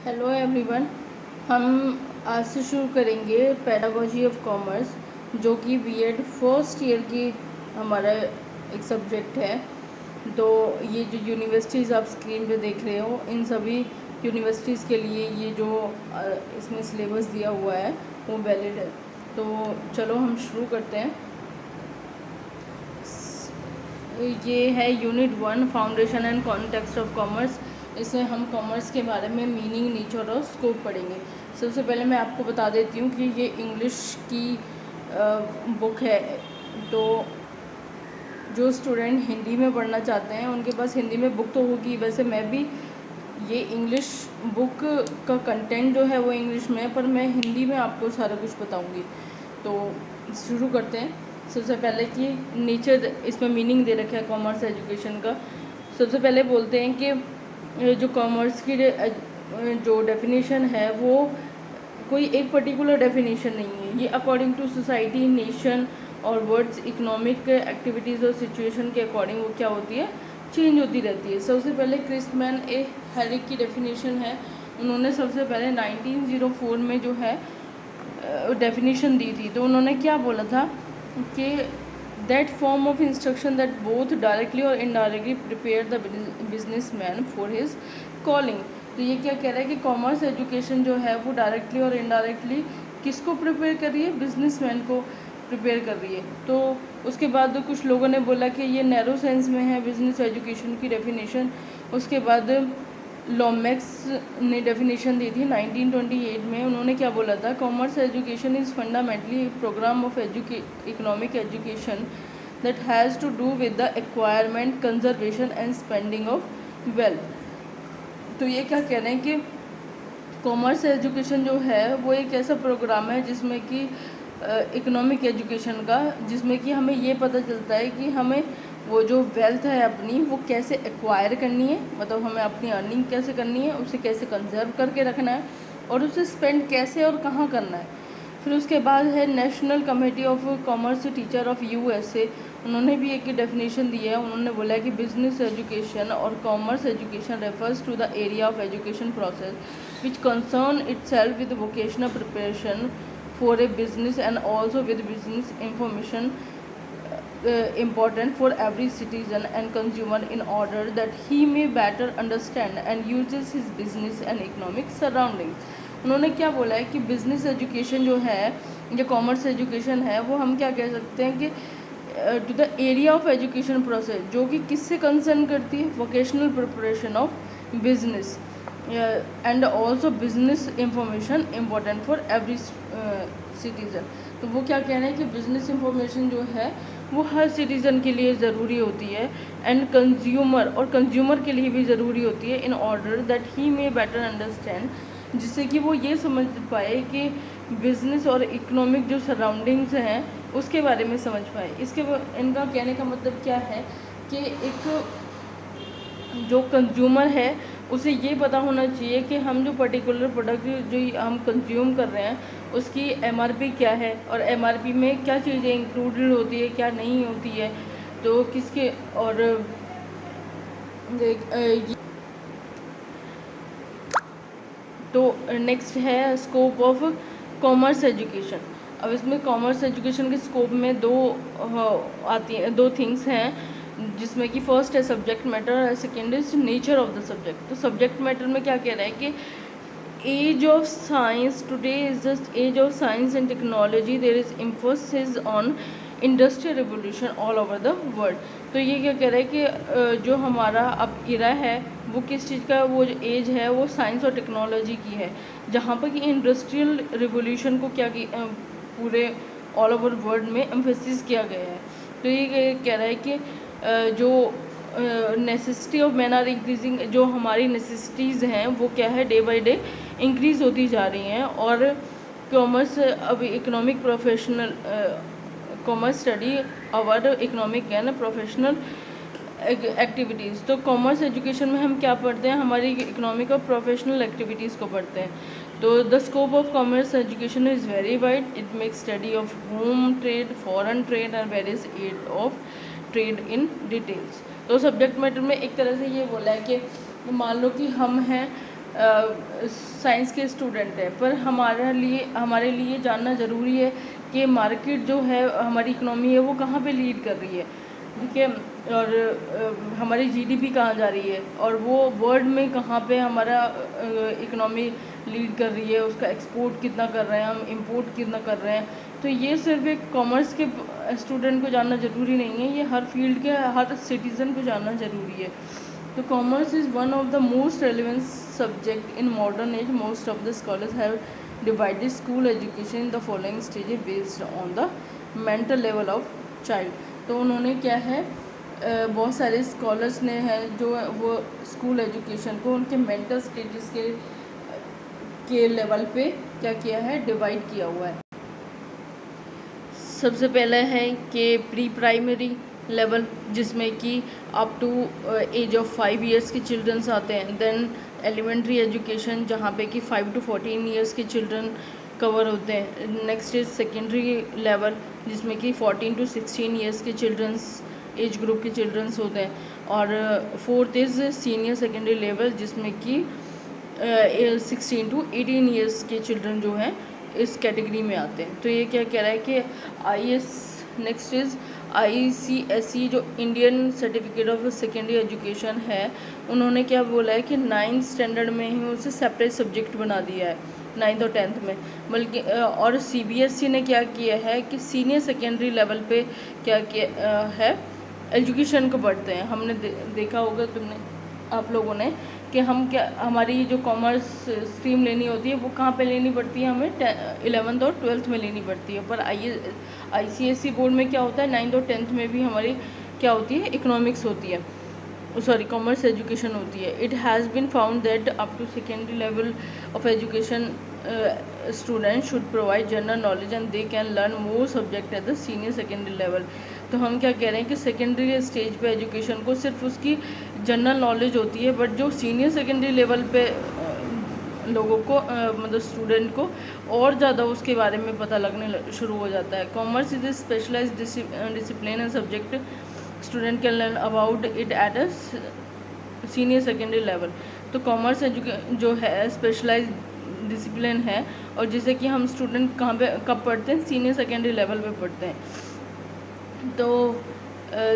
Hello everyone. हम आज से शुरू करेंगे पेडागोजी ऑफ कॉमर्स, जो कि बीएड फर्स्ट ईयर की हमारा एक सब्जेक्ट है। तो ये जो यूनिवर्सिटीज़ आप स्क्रीन पे देख रहे हो, इन सभी यूनिवर्सिटीज़ के लिए ये जो इसमें सिलेबस दिया हुआ है वो वैलिड है। तो चलो हम शुरू करते हैं। ये है unit 1, foundation and context of commerce. इसमें हम कॉमर्स के बारे में मीनिंग, नेचर और स्कोप पढ़ेंगे। सबसे पहले मैं आपको बता देती हूँ कि ये इंग्लिश की बुक है। तो जो स्टूडेंट हिंदी में पढ़ना चाहते हैं उनके पास हिंदी में बुक तो होगी। वैसे मैं भी ये इंग्लिश बुक का कंटेंट जो है वो इंग्लिश में है, पर मैं हिंदी में आपको सारा कुछ बताऊँगी। तो शुरू करते हैं। सबसे पहले कि नेचर, इसमें मीनिंग दे रखा है कॉमर्स एजुकेशन का। सबसे पहले बोलते हैं कि जो कॉमर्स की जो डेफिनेशन है वो कोई एक पर्टिकुलर डेफिनेशन नहीं है। ये अकॉर्डिंग टू सोसाइटी, नेशन और वर्ड्स, इकोनॉमिक एक्टिविटीज़ और सिचुएशन के अकॉर्डिंग वो क्या होती है, चेंज होती रहती है। सबसे पहले क्रिस्टमैन ए हेरिक की डेफिनेशन है। उन्होंने सबसे पहले 1904 में जो है डेफिनेशन दी थी। तो उन्होंने क्या बोला था कि that form of instruction that both directly और indirectly prepare the business man for his calling. तो ये क्या कह रहा है कि कॉमर्स एजुकेशन जो है वो डायरेक्टली और इनडायरेक्टली किसको प्रिपेयर कर रही है, बिजनेसमैन को प्रिपेयर कर रही है। तो उसके बाद कुछ लोगों ने बोला कि ये नैरो सेंस में है बिजनेस एजुकेशन की डेफिनेशन। उसके बाद लॉमेक्स ने डेफिनेशन दी थी 1928 में। उन्होंने क्या बोला था, commerce education is fundamentally programme of economic education that has to do with the acquirement, conservation and spending of wealth. तो ये क्या कह रहे हैं कि कॉमर्स एजुकेशन जो है वो एक ऐसा प्रोग्राम है जिसमें कि इकोनॉमिक एजुकेशन का, जिसमें कि हमें ये पता चलता है कि हमें वो जो वेल्थ है अपनी वो कैसे एक्वायर करनी है, मतलब हमें अपनी अर्निंग कैसे करनी है, उसे कैसे कंजर्व करके रखना है और उसे स्पेंड कैसे और कहाँ करना है। फिर उसके बाद है national committee of commerce teacher of USA. उन्होंने भी एक डेफिनेशन दी है। उन्होंने बोला कि बिजनेस एजुकेशन और commerce education refers to the area of education process which concern itself with vocational preparation for a business and also with business information important for every citizen and consumer in order that he may better understand and uses his business and economic surroundings। उन्होंने क्या बोला है कि business education जो है, जो commerce education है, वो हम क्या कह सकते हैं कि to the area of education process, जो कि किससे कंसर्न करती है, vocational preparation of business and also business information important for every citizen. तो वो क्या कह रहे हैं कि बिजनेस इंफॉर्मेशन जो है वो हर सिटीज़न के लिए ज़रूरी होती है एंड कंज्यूमर, और कंज्यूमर के लिए भी ज़रूरी होती है in order that he may better understand, जिससे कि वो ये समझ पाए कि बिज़नेस और इकोनॉमिक जो सराउंडिंग्स हैं उसके बारे में समझ पाए। इनका कहने का मतलब क्या है कि एक जो कंज्यूमर है उसे ये पता होना चाहिए कि हम जो पर्टिकुलर प्रोडक्ट जो हम कंज्यूम कर रहे हैं उसकी एमआरपी क्या है और एमआरपी में क्या चीज़ें इंक्लूडेड होती है, क्या नहीं होती है, तो किसके। और तो नेक्स्ट है स्कोप ऑफ कॉमर्स एजुकेशन। अब इसमें कॉमर्स एजुकेशन के स्कोप में दो थिंग्स हैं, जिसमें कि फर्स्ट है सब्जेक्ट मैटर और second is nature of the subject. तो सब्जेक्ट मैटर में क्या कह रहा है कि age of science today is just age of science and technology, there is emphasis on industrial revolution all over the world. तो ये क्या कह रहा है कि जो हमारा अब इरा है वो किस चीज़ का, वो जो एज है वो साइंस और टेक्नोलॉजी की है, जहाँ पर कि इंडस्ट्रियल रिवोल्यूशन को क्या पूरे ऑल ओवर वर्ल्ड में एम्फेसिस किया गया है। तो ये कह रहा है कि जो necessity of man are increasing, जो हमारी नेसेसिटीज़ हैं वो क्या है, डे बाय डे इंक्रीज़ होती जा रही हैं। और कॉमर्स अब economic professional commerce study our economic and professional activities. तो कॉमर्स एजुकेशन में हम क्या पढ़ते हैं, हमारी इकोनॉमिक और प्रोफेशनल एक्टिविटीज़ को पढ़ते हैं। तो the scope of commerce education is very wide, it makes study of home trade, foreign trade and various aid of trade in details. तो सब्जेक्ट मैटर में एक तरह से ये बोला है कि मान लो कि हम हैं साइंस के स्टूडेंट हैं, पर हमारे लिए जानना ज़रूरी है कि मार्केट जो है हमारी इकनॉमी है वो कहाँ पे लीड कर रही है, ठीक है, और हमारी जीडीपी कहाँ जा रही है, और वो वर्ल्ड में कहाँ पे हमारा इकनॉमी लीड कर रही है, उसका एक्सपोर्ट कितना कर रहे हैं हम, इंपोर्ट कितना कर रहे हैं। तो ये सिर्फ एक कॉमर्स के स्टूडेंट को जानना ज़रूरी नहीं है, ये हर फील्ड के हर सिटीज़न को जानना ज़रूरी है। तो commerce is one of the most relevant subject in modern age. Most of the scholars have divided school education in the following stages based on the mental level of child. तो उन्होंने क्या है, बहुत सारे स्कॉलर्स ने हैं जो वो स्कूल एजुकेशन को उनके मेंटल स्टेजेस के लेवल पे क्या किया है, डिवाइड किया हुआ है। सबसे पहला है कि प्री प्राइमरी लेवल, जिसमें कि up to age of 5 years के चिल्ड्रंस आते हैं। देन एलिमेंट्री एजुकेशन, जहाँ पे कि 5 to 14 ईयर्स के चिल्ड्रन कवर होते हैं। नेक्स्ट इज सेकेंडरी लेवल, जिसमें कि 14 to 16 ईयर्स के चिल्ड्रंस एज ग्रुप के चिल्ड्रंस होते हैं। और fourth is senior secondary level, जिसमें कि 16 to 18 ईयर्स के चिल्ड्रन जो हैं इस कैटेगरी में आते हैं। तो ये क्या कह रहा है कि नेक्स्ट इज़ ICSE, जो Indian certificate of secondary education है, उन्होंने क्या बोला है कि 9th स्टैंडर्ड में ही उसे सेपरेट सब्जेक्ट बना दिया है, 9th और 10th में। बल्कि और CBSE ने क्या किया है कि सीनियर सेकेंडरी लेवल पे क्या किया है, एजुकेशन को पढ़ते हैं। हमने देखा होगा आप लोगों ने कि हमारी जो कॉमर्स स्ट्रीम लेनी होती है वो कहाँ पे लेनी पड़ती है, हमें 11th और 12th में लेनी पड़ती है। पर ICSE बोर्ड में क्या होता है, 9th और 10th में भी हमारी क्या होती है, इकोनॉमिक्स होती है, कॉमर्स एजुकेशन होती है। It has been found that up to secondary level of education student should provide general knowledge and they can learn more subject at the senior secondary level. तो हम क्या कह रहे हैं कि सेकेंडरी स्टेज पे एजुकेशन को सिर्फ उसकी जनरल नॉलेज होती है, बट जो सीनियर सेकेंडरी लेवल पे लोगों को मतलब स्टूडेंट को और ज़्यादा उसके बारे में पता लगने शुरू हो जाता है। Commerce is a specialised discipline and subject student can learn about it at a senior secondary level. तो कॉमर्स जो है स्पेशलाइज डिसिप्लिन है, और जिसे कि हम स्टूडेंट कब पढ़ते हैं, सीनियर सेकेंडरी लेवल पे पढ़ते हैं। तो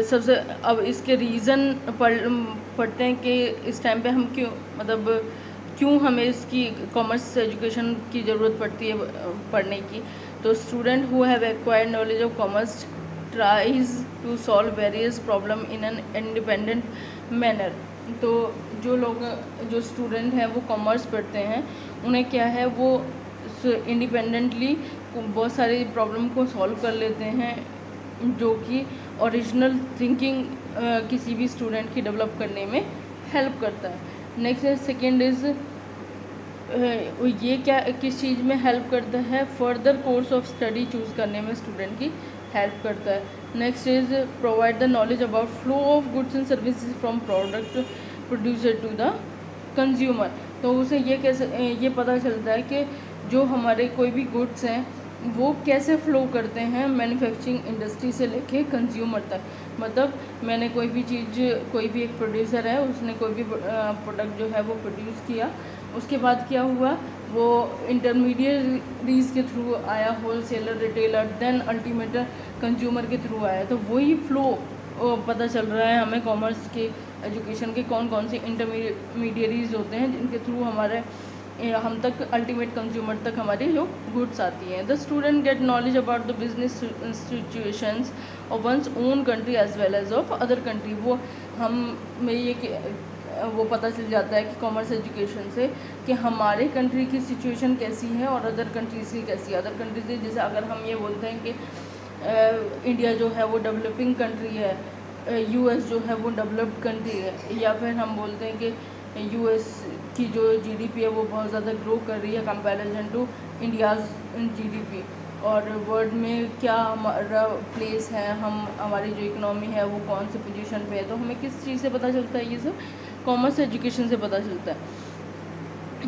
सबसे अब इसके रीज़न पढ़ते हैं कि इस टाइम पे हम क्यों हमें इसकी कॉमर्स एजुकेशन की ज़रूरत पड़ती है पढ़ने की। तो student who have acquired knowledge of commerce tries to solve various problem in an independent manner. तो जो स्टूडेंट हैं वो कॉमर्स पढ़ते हैं, उन्हें क्या है, वो इंडिपेंडेंटली बहुत सारी प्रॉब्लम को सॉल्व कर लेते हैं, जो कि ओरिजिनल थिंकिंग किसी भी स्टूडेंट की डेवलप करने में हेल्प करता है। नेक्स्ट है सेकेंड इज़ ये किस चीज़ में हेल्प करता है, further course of study choose करने में स्टूडेंट की हेल्प करता है। Next is provide the knowledge about flow of goods and services from product producer to the consumer. तो उसे ये पता चलता है कि जो हमारे कोई भी गुड्स हैं वो कैसे फ़्लो करते हैं मैन्युफैक्चरिंग इंडस्ट्री से लेके कंज्यूमर तक। मतलब मैंने कोई भी एक प्रोड्यूसर है, उसने कोई भी प्रोडक्ट जो है वो प्रोड्यूस किया, उसके बाद क्या हुआ, वो इंटरमीडिएटरीज के थ्रू आया, wholesaler, retailer, then ultimate consumer के थ्रू आया। तो वही फ़्लो पता चल रहा है हमें कॉमर्स के एजुकेशन के कौन से इंटरमीडिएटरीज होते हैं जिनके थ्रू हम तक अल्टीमेट कंज्यूमर तक हमारी जो गुड्स आती हैं। The student get knowledge about the business situations of one's own country as well as of other country. वो पता चल जाता है कि कॉमर्स एजुकेशन से कि हमारे कंट्री की सिचुएशन कैसी है और अदर कंट्रीज़ की कैसी है। अदर कंट्रीज जैसे अगर हम ये बोलते हैं कि इंडिया जो है वो डेवलपिंग कंट्री है, US जो है वो डेवलप्ड कंट्री है, या फिर हम बोलते हैं कि US की जो GDP है वो बहुत ज़्यादा ग्रो कर रही है कंपैरिजन टू इंडियाज़ GDP, और वर्ल्ड में क्या हमारा प्लेस है, हमारी जो इकनॉमी है वो कौन से पोजीशन पे है। तो हमें किस चीज़ से पता चलता है, ये सब कॉमर्स एजुकेशन से पता चलता है।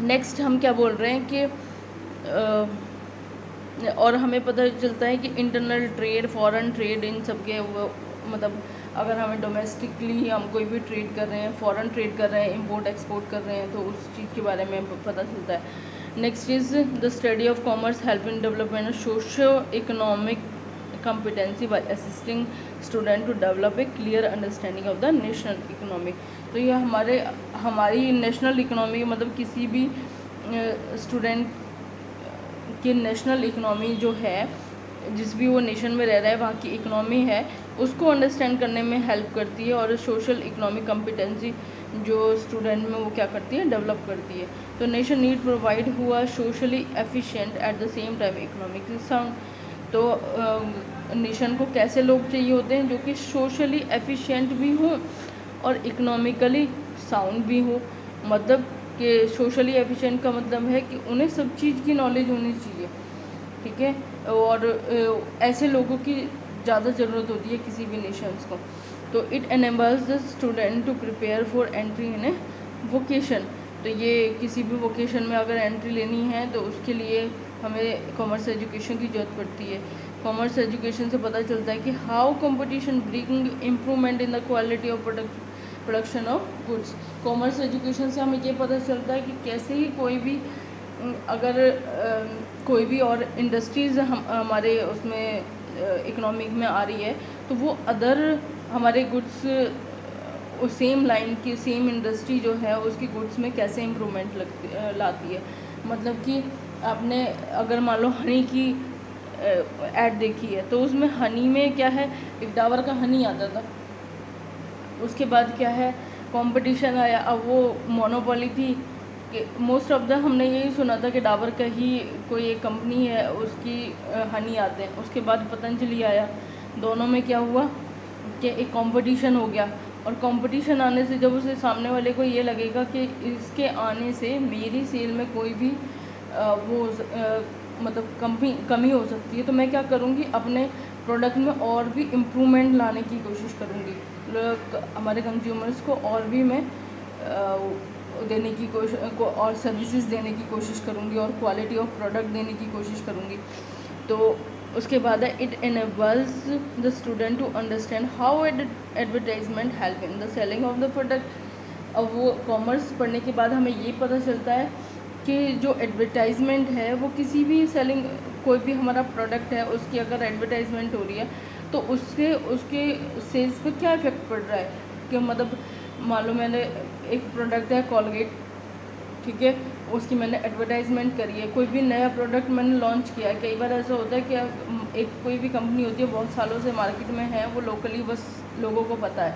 नेक्स्ट हम क्या बोल रहे हैं कि और हमें पता चलता है कि इंटरनल ट्रेड, फॉरेन ट्रेड, इन सब के मतलब अगर हमें डोमेस्टिकली हम कोई भी ट्रेड कर रहे हैं, फॉरेन ट्रेड कर रहे हैं, इंपोर्ट एक्सपोर्ट कर रहे हैं, तो उस चीज़ के बारे में पता चलता है। Next is the study of commerce help in development of socio economic competency by assisting student to develop a clear understanding of the national economy। तो ये हमारी नेशनल इकोनॉमी मतलब किसी भी स्टूडेंट की नेशनल इकोनॉमी जो है, जिस भी वो नेशन में रह रहा है वहाँ की इकोनॉमी है, उसको अंडरस्टैंड करने में हेल्प करती है। और सोशल इकोनॉमिक कॉम्पिटेंसी जो स्टूडेंट में वो क्या करती है, डेवलप करती है। तो nation need provide who are socially efficient at the same time economically sound. तो नेशन को कैसे लोग चाहिए होते हैं, जो कि सोशली एफिशिएंट भी हों और इकोनॉमिकली साउंड भी हो। मतलब कि सोशली एफिशिएंट का मतलब है कि उन्हें सब चीज़ की नॉलेज होनी चाहिए, ठीक है। और ऐसे लोगों की ज़्यादा ज़रूरत होती है किसी भी नेशंस को। तो it enables the student to prepare for entry in a vocation. तो ये किसी भी वोकेशन में अगर एंट्री लेनी है तो उसके लिए हमें कॉमर्स एजुकेशन की ज़रूरत पड़ती है। कॉमर्स एजुकेशन से पता चलता है कि how competition bring improvement in the quality of production of goods. Commerce education से हमें ये पता चलता है कि कैसे ही कोई भी अगर कोई भी और इंडस्ट्रीज़ हमारे उसमें इकोनॉमिक में आ रही है, तो वो अदर हमारे गुड्स सेम लाइन की सेम इंडस्ट्री जो है उसकी गुड्स में कैसे इम्प्रूवमेंट लाती है। मतलब कि आपने अगर मान लो हनी की ऐड देखी है, तो उसमें हनी में क्या है, एक डाबर का हनी आता था, उसके बाद क्या है कंपटीशन आया। अब वो मोनोपोली थी कि मोस्ट ऑफ द हमने यही सुना था कि डाबर का ही कोई एक कंपनी है उसकी हनी आते हैं। उसके बाद पतंजलि आया, दोनों में क्या हुआ कि एक कंपटीशन हो गया। और कंपटीशन आने से जब उसे सामने वाले को ये लगेगा कि इसके आने से मेरी सेल में कोई भी मतलब कमी हो सकती है, तो मैं क्या करूँगी, अपने प्रोडक्ट में और भी इम्प्रूवमेंट लाने की कोशिश करूँगी। हमारे कंज्यूमर्स को और भी मैं देने की कोशिश और सर्विसेज देने की कोशिश करूँगी और क्वालिटी ऑफ प्रोडक्ट देने की कोशिश करूँगी। तो उसके बाद है it enables the student to understand how advertisement help in the selling of the product. अब वो कॉमर्स पढ़ने के बाद हमें ये पता चलता है कि जो एडवर्टाइजमेंट है वो किसी भी सेलिंग, कोई भी हमारा प्रोडक्ट है उसकी अगर एडवर्टाइजमेंट हो रही है तो उसके सेल्स पे क्या इफ़ेक्ट पड़ रहा है। कि मतलब मान लो मैंने एक प्रोडक्ट है कोलगेट, ठीक है, उसकी मैंने एडवर्टाइजमेंट करी है। कोई भी नया प्रोडक्ट मैंने लॉन्च किया है, कई बार ऐसा होता है कि एक कोई भी कंपनी होती है बहुत सालों से मार्केट में है, वो लोकली बस लोगों को पता है।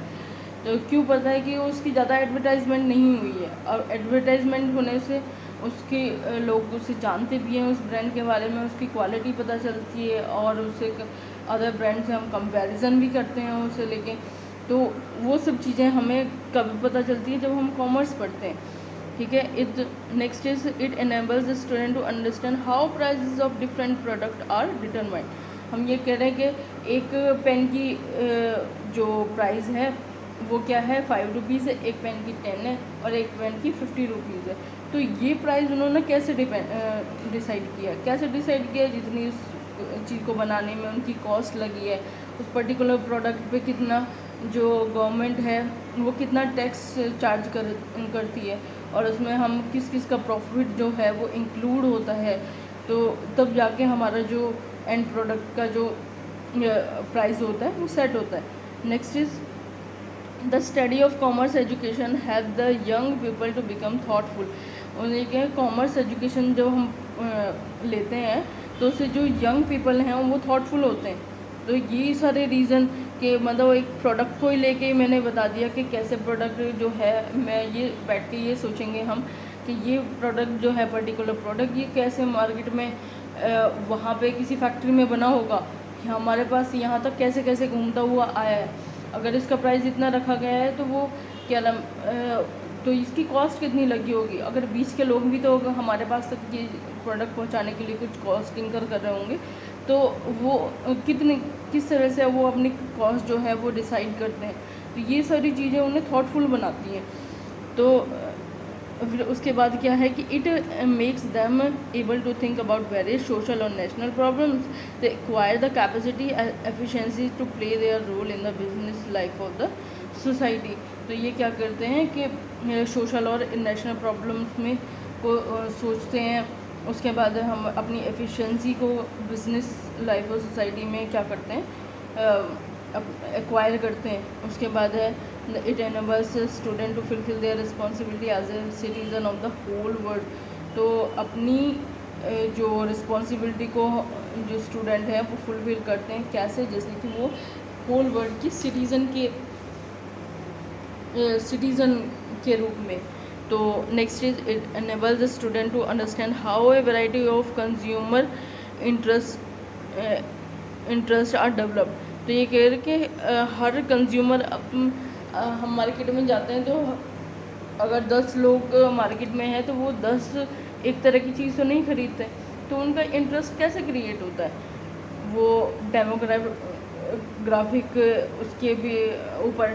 तो क्यों पता है कि उसकी ज़्यादा एडवर्टाइजमेंट नहीं हुई है, और एडवर्टाइजमेंट होने से उसके लोग उसे जानते भी हैं, उस ब्रांड के बारे में उसकी क्वालिटी पता चलती है, और उससे अदर ब्रांड से हम कंपैरिजन भी करते हैं उसे लेके। तो वो सब चीज़ें हमें कब पता चलती है, जब हम कॉमर्स पढ़ते हैं, ठीक है। It next is it enables the student to understand how prices of different product are determined. हम ये कह रहे हैं कि एक पेन की जो प्राइस है वो क्या है 5 रुपीज़ है, एक पेन की 10 है और एक पेन की 50 रुपीज़ है। तो ये प्राइस उन्होंने कैसे डिसाइड किया, जितनी उस चीज़ को बनाने में उनकी कॉस्ट लगी है, उस पर्टिकुलर प्रोडक्ट पे कितना जो गवर्नमेंट है वो कितना टैक्स चार्ज करती है, और उसमें हम किस किस का प्रॉफिट जो है वो इंक्लूड होता है। तो तब जाके हमारा जो एंड प्रोडक्ट का जो प्राइस होता है वो सेट होता है। Next is the study of commerce education help the young people to become thoughtful. उन्हें क्या कॉमर्स एजुकेशन जब हम लेते हैं तो उससे जो यंग पीपल हैं वो थाटफुल होते हैं। तो ये सारे रीज़न कि मतलब एक प्रोडक्ट को ही लेके मैंने बता दिया कि कैसे प्रोडक्ट जो है, मैं ये बैठ के ये सोचेंगे हम कि ये प्रोडक्ट जो है पर्टिकुलर प्रोडक्ट ये कैसे मार्केट में वहाँ पे किसी फैक्ट्री में बना होगा, कि हमारे पास यहाँ तक कैसे कैसे घूमता हुआ आया है। अगर इसका प्राइस इतना रखा गया है तो वो क्या तो इसकी कॉस्ट कितनी लगी होगी। अगर बीच के लोग भी तो हमारे पास तक ये प्रोडक्ट पहुंचाने के लिए कुछ कॉस्ट इंकर कर रहे होंगे, तो वो किस तरह से वो अपनी कॉस्ट जो है वो डिसाइड करते हैं। तो ये सारी चीज़ें उन्हें थॉटफुल बनाती हैं। तो फिर उसके बाद क्या है कि it makes them able to think about various social और national problems, they acquire the capacity efficiency to play their role in the business life of the society. तो ये क्या करते हैं कि सोशल और नेशनल प्रॉब्लम्स में को सोचते हैं। उसके बाद हम अपनी एफिशिएंसी को बिजनेस लाइफ और सोसाइटी में क्या करते हैं, एक्वायर करते हैं। उसके बाद है it enables student to fulfil their responsibility as a citizen of the whole world. तो अपनी जो रिस्पॉन्सिबिलिटी को जो स्टूडेंट है वो फुलफिल करते हैं, कैसे, जैसे कि वो होल वर्ल्ड की सिटीज़न के रूप में। तो next is it enables the student to understand how a variety of consumer interest are developed. तो ये कह रहे कि हर कंज्यूमर हम मार्केट में जाते हैं तो अगर 10 लोग मार्केट में हैं तो वो 10 एक तरह की चीज़ तो नहीं खरीदते, तो उनका इंटरेस्ट कैसे क्रिएट होता है, वो ग्राफिक उसके भी ऊपर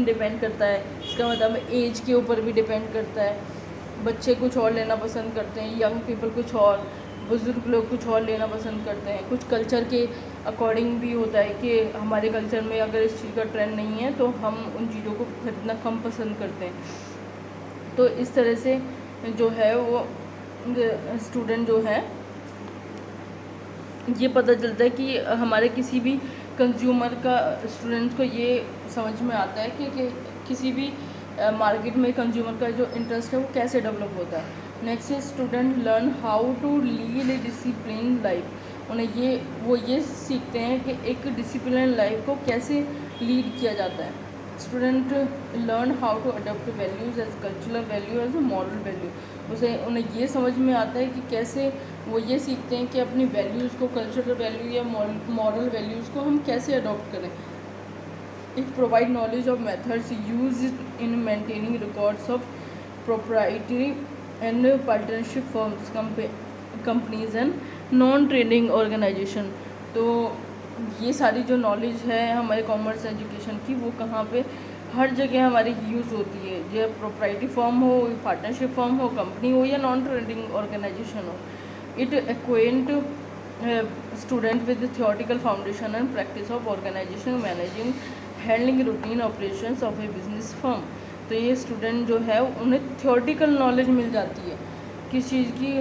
डिपेंड करता है। इसका मतलब एज के ऊपर भी डिपेंड करता है, बच्चे कुछ और लेना पसंद करते हैं, यंग पीपल कुछ और, बुज़ुर्ग लोग कुछ और लेना पसंद करते हैं। कुछ कल्चर के अकॉर्डिंग भी होता है कि हमारे कल्चर में अगर इस चीज़ का ट्रेंड नहीं है तो हम उन चीज़ों को खरीदना कम पसंद करते हैं। तो इस तरह से जो है वो स्टूडेंट जो है ये पता चलता है कि हमारे किसी भी कंज्यूमर का, स्टूडेंट को ये समझ में आता है कि किसी भी मार्केट में कंज्यूमर का जो इंटरेस्ट है वो कैसे डेवलप होता है। Next is student learn how to lead a discipline life. उन्हें ये सीखते हैं कि एक डिसिप्लिन लाइफ को कैसे लीड किया जाता है। Student learn how to adopt values as cultural value as a moral value. उन्हें ये समझ में आता है कि कैसे वो ये सीखते हैं कि अपनी वैल्यूज़ को, कल्चरल वैल्यू या मॉरल वैल्यूज़ को हम कैसे अडॉप्ट करें। It provide knowledge of methods use in maintaining records of proprietary and partnership firms, companies and non trading organization. तो ये सारी जो नॉलेज है हमारे कॉमर्स एजुकेशन की, वो कहाँ पे हर जगह हमारी यूज़ होती है, जो प्रोप्राइटरी फर्म हो, पार्टनरशिप फर्म हो, कंपनी हो या नॉन ट्रेडिंग ऑर्गेनाइजेशन हो। It acquaint student with theoretical foundation and practice of organization managing handling routine operations of a business firm. तो ये स्टूडेंट जो है उन्हें थियोरटिकल नॉलेज मिल जाती है किस चीज़ की,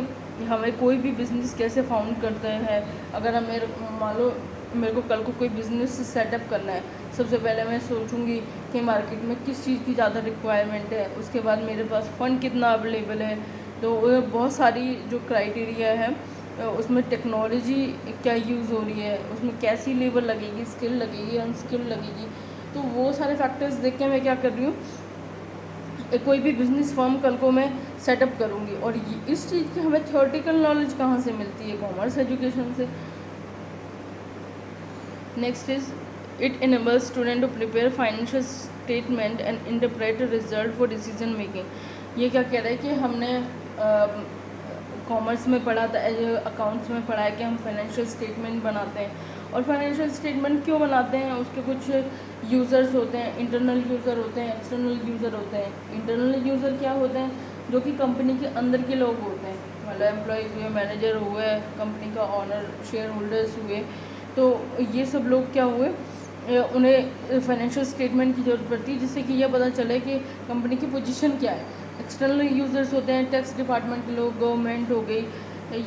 हमें कोई भी बिज़नेस कैसे फाउंड करते हैं। अगर हमें मान लो मेरे को कल को कोई बिज़नेस सेटअप करना है, सबसे पहले मैं सोचूंगी कि मार्केट में किस चीज़ की ज़्यादा रिक्वायरमेंट है, उसके बाद मेरे पास फ़ंड कितना अवेलेबल है। तो बहुत सारी जो क्राइटेरिया है उसमें टेक्नोलॉजी क्या यूज़ हो रही है, उसमें कैसी लेबर लगेगी, स्किल लगेगी, अनस्किल लगेगी। तो वो सारे फैक्टर्स देख के मैं क्या कर रही हूँ, कोई भी बिज़नेस फर्म कल को मैं सेटअप करूँगी। और इस चीज़ की हमें थियोरटिकल नॉलेज कहाँ से मिलती है, कॉमर्स एजुकेशन से। Next is it enables student to prepare financial statement and interpret result for decision making. ये क्या कह रहा है कि हमने कॉमर्स में पढ़ा था, अकाउंट्स में पढ़ा है कि हम फाइनेंशियल स्टेटमेंट बनाते हैं। और फाइनेंशियल स्टेटमेंट क्यों बनाते हैं, उसके कुछ यूज़र्स होते हैं, इंटरनल यूज़र होते हैं, एक्सटर्नल यूज़र होते हैं। इंटरनल यूज़र क्या होते हैं, जो कि कंपनी के अंदर के लोग होते हैं, मतलब एम्प्लॉयज़ हुए, मैनेजर हुए, कंपनी का ऑनर, शेयर होल्डर्स हुए। तो ये सब लोग क्या हुए, उन्हें फाइनेंशियल स्टेटमेंट की ज़रूरत पड़ती है जिससे कि यह पता चले कि कंपनी की पोजीशन क्या है। एक्सटर्नल यूज़र्स होते हैं टैक्स डिपार्टमेंट के लोग, गवर्नमेंट हो गई,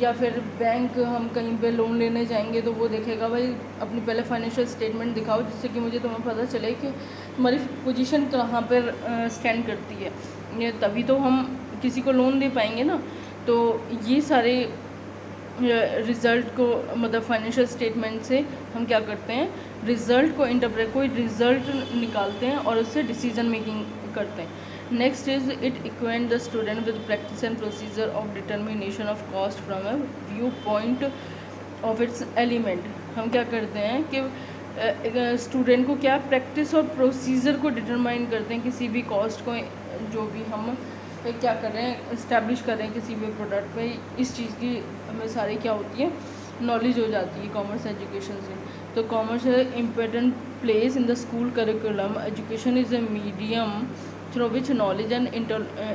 या फिर बैंक, हम कहीं पे लोन लेने जाएंगे तो वो देखेगा भाई अपनी पहले फाइनेंशियल स्टेटमेंट दिखाओ जिससे कि मुझे तुम्हें पता चले कि तुम्हारी पोजीशन कहाँ पर स्टैंड करती है, ये तभी तो हम किसी को लोन दे पाएंगे ना। तो ये सारे रिज़ल्ट को, मतलब फाइनेंशियल स्टेटमेंट से हम क्या करते हैं, रिज़ल्ट को इंटरप्रेट, कोई रिज़ल्ट निकालते हैं और उससे डिसीजन मेकिंग करते हैं। Next is it acquaint the student with practice and procedure of determination of cost from a view point of its element. हम क्या करते हैं कि स्टूडेंट को क्या प्रैक्टिस और प्रोसीजर को डिटरमाइन करते हैं किसी भी कॉस्ट को, जो भी हम क्या कर रहे हैं, इस्टेब्लिश कर रहे हैं किसी भी प्रोडक्ट पे, इस चीज़ की हमें सारी क्या होती है, नॉलेज हो जाती है कॉमर्स एजुकेशन से। तो कॉमर्स है important place in the school curriculum. Education is a medium through which knowledge and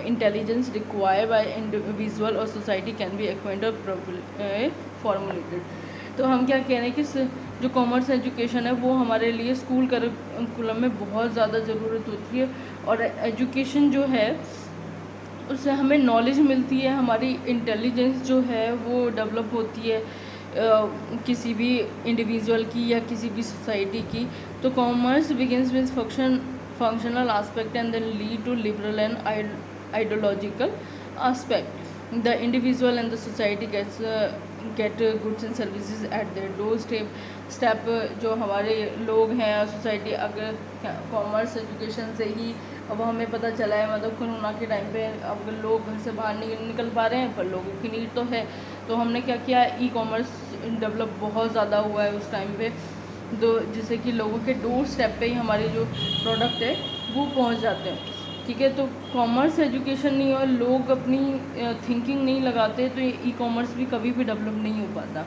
intelligence required by individual or society can be acquired or formulated। तो हम क्या कह रहे हैं कि जो कॉमर्स एजुकेशन है वो हमारे लिए स्कूल करिकुलम में बहुत ज़्यादा ज़रूरत होती है। और एजुकेशन जो है उससे हमें नॉलेज मिलती है, हमारी इंटेलिजेंस जो है वो डेवलप होती है किसी भी इंडिविजुअल की या किसी भी सोसाइटी की। तो commerce begins with functional aspect and then lead to liberal and ideological aspect. The individual and the society get goods and services at their doorstep। जो हमारे लोग हैं सोसाइटी, अगर कॉमर्स एजुकेशन से ही अब हमें पता चला है, मतलब कोरोना के टाइम पे अब लोग घर से बाहर नहीं निकल पा रहे हैं पर लोगों की नीड तो है, तो हमने क्या किया, ई कॉमर्स डेवलप बहुत ज़्यादा हुआ है उस टाइम पे, जिससे कि लोगों के डोर स्टेप पे ही हमारे जो प्रोडक्ट है वो पहुंच जाते हैं। ठीक है, तो कॉमर्स एजुकेशन नहीं और लोग अपनी थिंकिंग नहीं लगाते तो ये ई कॉमर्स भी कभी भी डेवलप नहीं हो पाता।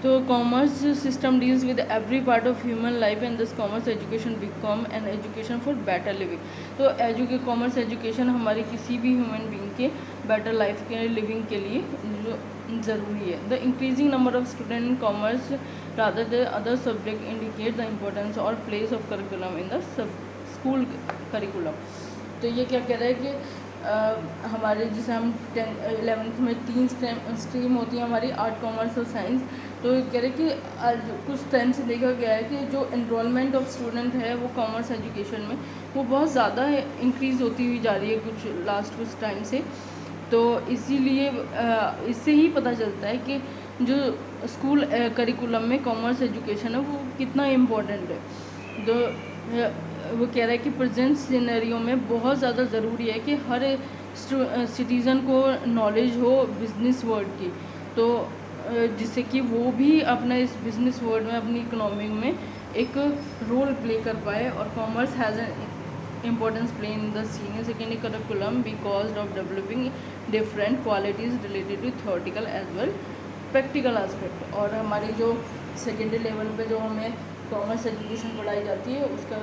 तो commerce system deals with every part of human life and this commerce education become an education for better living. तो कॉमर्स एजुकेशन हमारी किसी भी ह्यूमन बीइंग के बेटर लाइफ के लिविंग के लिए ज़रूरी है। The increasing number of student in commerce rather than other subject indicate the importance or place of curriculum in the school curriculum। तो ये क्या कह रहा है कि हमारे जैसे हम 11th में 3 स्ट्रीम होती हैं हमारी, आर्ट, कॉमर्स और साइंस। तो कह रहे कि कुछ टाइम से देखा गया है कि जो एनरोलमेंट ऑफ स्टूडेंट है वो कॉमर्स एजुकेशन में वो बहुत ज़्यादा इंक्रीज़ होती हुई जा रही है कुछ टाइम से। तो इसीलिए इससे ही पता चलता है कि जो स्कूल करिकुलम में कॉमर्स एजुकेशन है वो कितना इम्पोर्टेंट है। तो वो कह रहा है कि प्रेजेंट सिनेरियो में बहुत ज़्यादा ज़रूरी है कि हर सिटीज़न को नॉलेज हो बिज़नेस वर्ल्ड की, तो जिससे कि वो भी अपना इस बिज़नेस वर्ल्ड में अपनी इकोनॉमी में एक रोल प्ले कर पाए। और commerce has an importance play in the senior secondary curriculum because of developing different qualities related to theoretical as well practical aspect। और हमारी जो सेकेंडरी लेवल पे जो हमें कॉमर्स एजुकेशन पढ़ाई जाती है उसका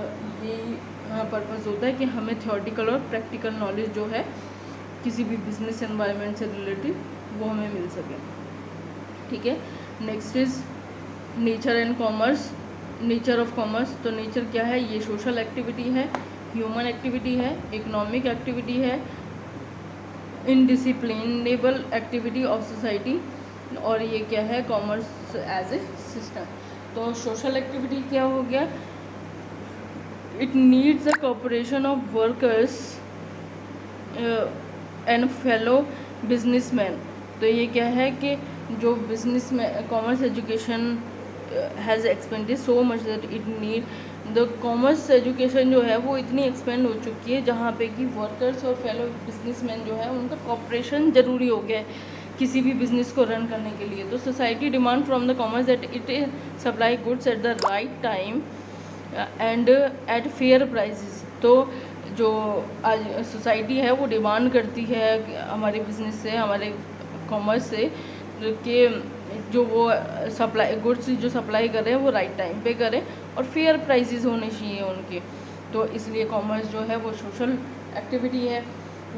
यही पर्पज़ होता है कि हमें थियोरटिकल और प्रैक्टिकल नॉलेज जो है किसी भी बिजनेस एनवायरनमेंट से रिलेटेड वो हमें मिल सके। ठीक है, next is nature and commerce, nature of commerce. तो नेचर क्या है, ये सोशल एक्टिविटी है, ह्यूमन एक्टिविटी है, इकोनॉमिक एक्टिविटी है, इनडिसिप्लिनेबल एक्टिविटी ऑफ सोसाइटी, और ये क्या है, कॉमर्स एज ए सिस्टम। तो सोशल एक्टिविटी क्या हो गया, it needs the cooperation of workers and fellow businessman. तो ये क्या है कि जो बिजनेस में commerce education has expanded so much that it need the commerce education जो है वो इतनी एक्सपेंड हो चुकी है जहाँ पे कि वर्कर्स और फेलो बिजनेसमैन जो है उनका कोऑपरेशन ज़रूरी हो गया है किसी भी बिज़नेस को रन करने के लिए। तो society demand from the commerce that it supply goods at the right time and at fair prices. तो जो आज सोसाइटी है वो डिमांड करती है हमारे बिज़नेस से, हमारे कॉमर्स से, कि जो वो सप्लाई गुड्स जो सप्लाई कर रहे हैं वो राइट टाइम पे करें और फेयर प्राइसेस होने चाहिए उनके। तो इसलिए कॉमर्स जो है वो सोशल एक्टिविटी है।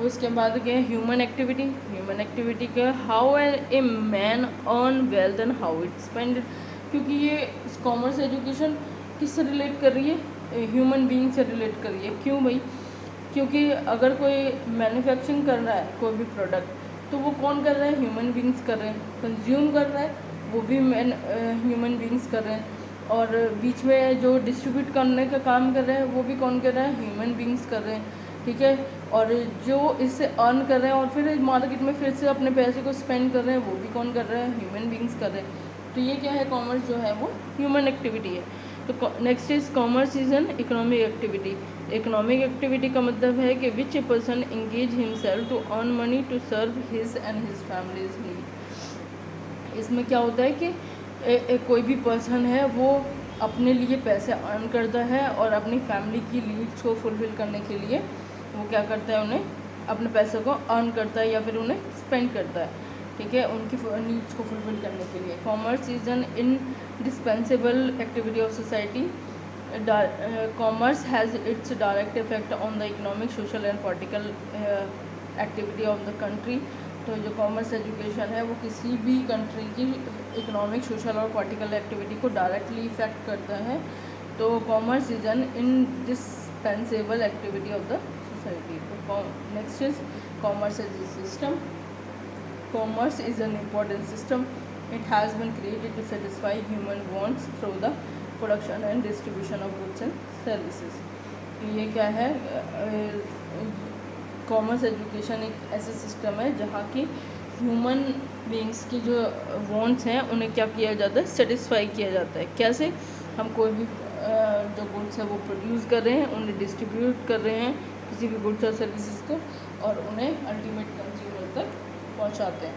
उसके बाद क्या है, ह्यूमन एक्टिविटी। ह्यूमन एक्टिविटी का how a man earn wealth and how it spend, क्योंकि ये कॉमर्स एजुकेशन किससे रिलेट कर रही है, ह्यूमन बीइंग से रिलेट कर रही है। क्यों भाई, क्योंकि अगर कोई मैन्युफैक्चरिंग कर रहा है कोई भी प्रोडक्ट तो वो कौन कर रहा है, ह्यूमन बीइंग्स कर रहे हैं। कंज्यूम कर रहा है वो भी ह्यूमन बीइंग्स कर रहे हैं, और बीच में जो डिस्ट्रीब्यूट करने का काम कर रहे हैं वो भी कौन कर रहा है, ह्यूमन बीइंग्स कर रहे हैं। ठीक है, और जो इससे अर्न कर रहे हैं और फिर मार्केट में फिर से अपने पैसे को स्पेंड कर रहे हैं वो भी कौन कर रहा है, ह्यूमन बीइंग्स कर रहे हैं। तो ये क्या है, कॉमर्स जो है वो ह्यूमन एक्टिविटी है। तो next is commerce is an economic activity. Economic activity का मतलब है कि which a person engage himself to earn money to serve his and his families need. इसमें क्या होता है कि कोई भी पर्सन है वो अपने लिए पैसे अर्न करता है और अपनी फैमिली की नीड्स को फुलफ़िल करने के लिए वो क्या करता है, उन्हें अपने पैसे को अर्न करता है या फिर उन्हें स्पेंड करता है। ठीक है, उनकी नीड्स को फुलफ़िल करने के लिए। Commerce is N indispensable activity of society commerce has its direct effect on the economic, social and political activity of the country. तो जो कॉमर्स एजुकेशन है वो किसी भी कंट्री की इकोनॉमिक, सोशल और पॉलिटिकल एक्टिविटी को डायरेक्टली इफेक्ट करता है. तो commerce is an indispensable activity of the society. तो next is commerce as a system. Commerce is an important system. It has been created to satisfy human wants through the production and distribution of goods and services. ये क्या है? Commerce education एक ऐसा system है जहाँ की human beings की जो वांट्स हैं उन्हें क्या किया जाता है? सेटिस्फाई किया जाता है. कैसे? हम कोई भी जो गुड्स है वो प्रोड्यूस कर रहे हैं, उन्हें डिस्ट्रीब्यूट कर रहे हैं किसी भी गुड्स और सर्विसेज को, और उन्हें अल्टीमेट कंज्यूमर तक पहुंचाते हैं.